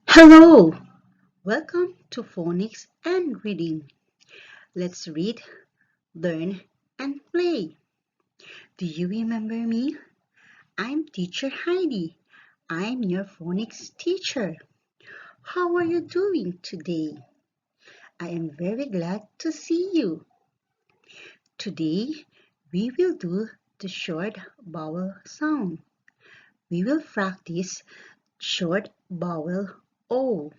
Hello! Welcome to Phonics and Reading. Let's read, learn, and play. Do you remember me? I'm Teacher Heidi. I'm your phonics teacher. How are you doing today? I am very glad to see you. Today, we will do the short vowel sound. We will practice short vowel O.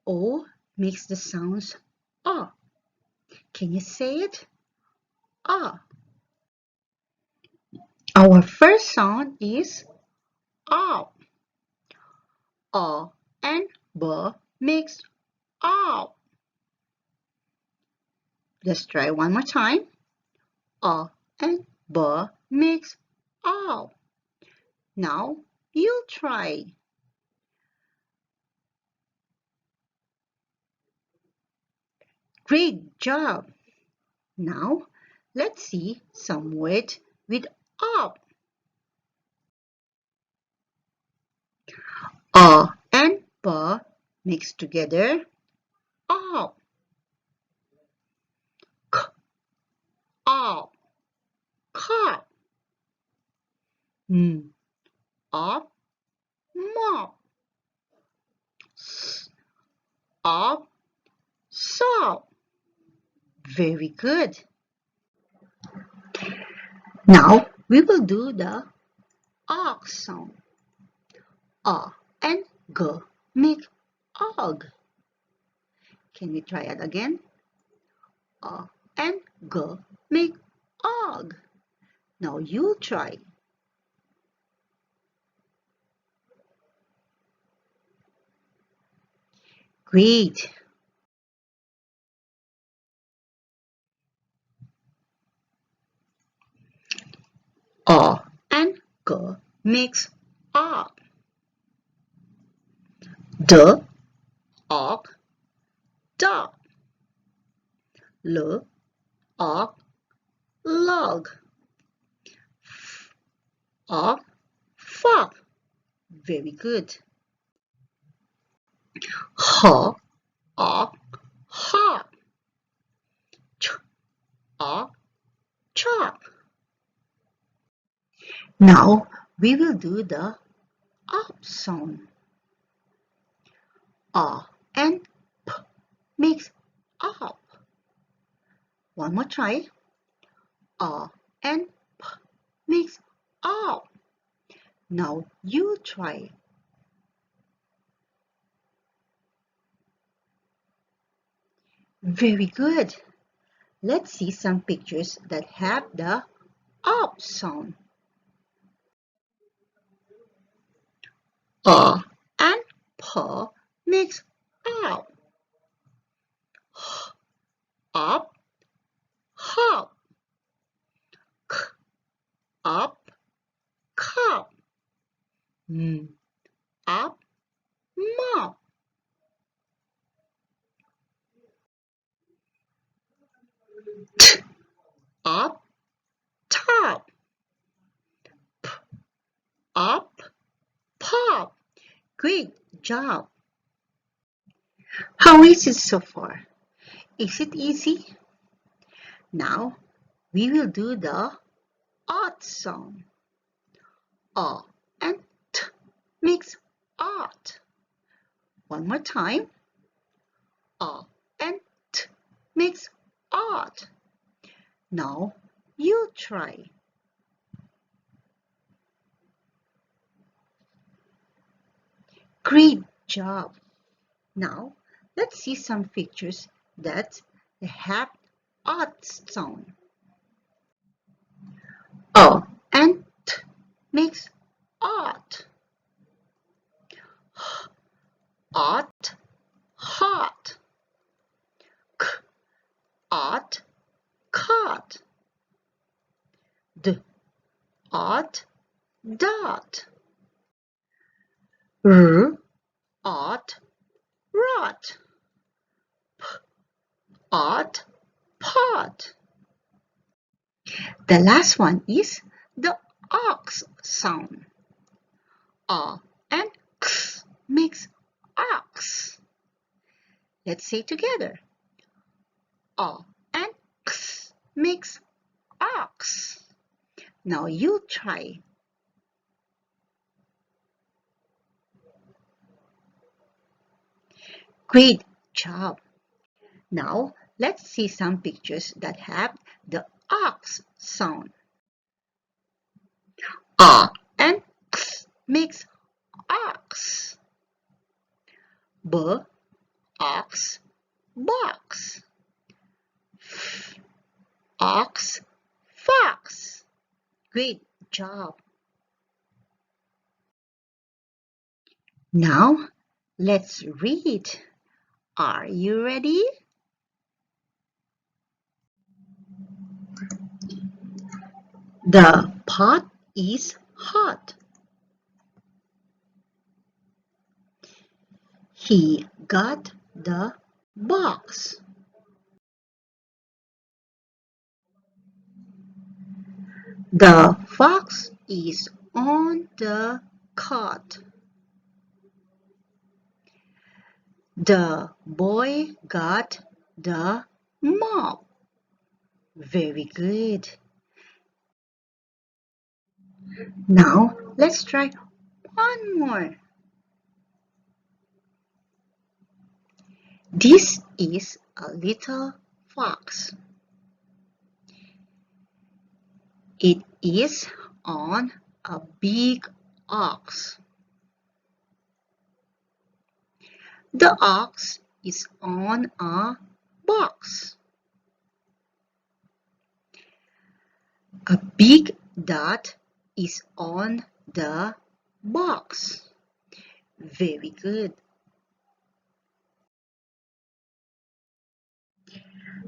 O makes the sounds O. Can you say it? O. Our first sound is O. O and B makes O. Let's try one more time. O and B makes O. Now you try. Great job. Now let's see some words with O. O and B mixed together. O. K. O. Cup. M. Up. Mop. S. Up. Salt. Very good. Now we will do the ox sound. A and G make og. Can we try it again? A and G make og. Now you try. Great. A and G makes og. D, og, dog. L, og, log. F, og, fog. Very good. H, og, hog. Ch, og, chalk. Now we will do the up sound. A and P makes up. One more try. A and P makes up. Now you try. Very good. Let's see some pictures that have the up sound. A and P makes up. Up, hop. K, up, cup. M, up, mop. T, up, top. P, up, pop. Great job. How is it so far? Is it easy? Now we will do the odd sound. A and T makes odd. One more time. A and T makes odd. Now you try. Great job. Now let's see some pictures that have odd sound. O and T makes odd. Odd, hot. K, odd, caught. D, odd, dot. R, odd, rot. P, odd, pot. The last one is the ox sound. A and X makes Let's say together. O and X makes ox. Now you try. Great job. Now let's see some pictures that have the ox sound. A and X makes ox. B, ox, box. F, ox, fox. Great job. Now let's read. Are you ready? The pot is hot. He got the box. The fox is on the cot. The boy got the mop. Very good. Now let's try one more. This is a little fox. It is on a big ox. The ox is on a box. A big dot is on the box. Very good.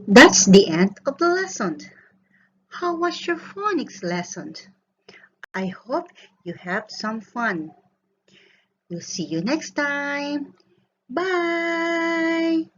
That's the end of the lesson. How was your phonics lesson? I hope you have some fun. We'll see you next time. Bye!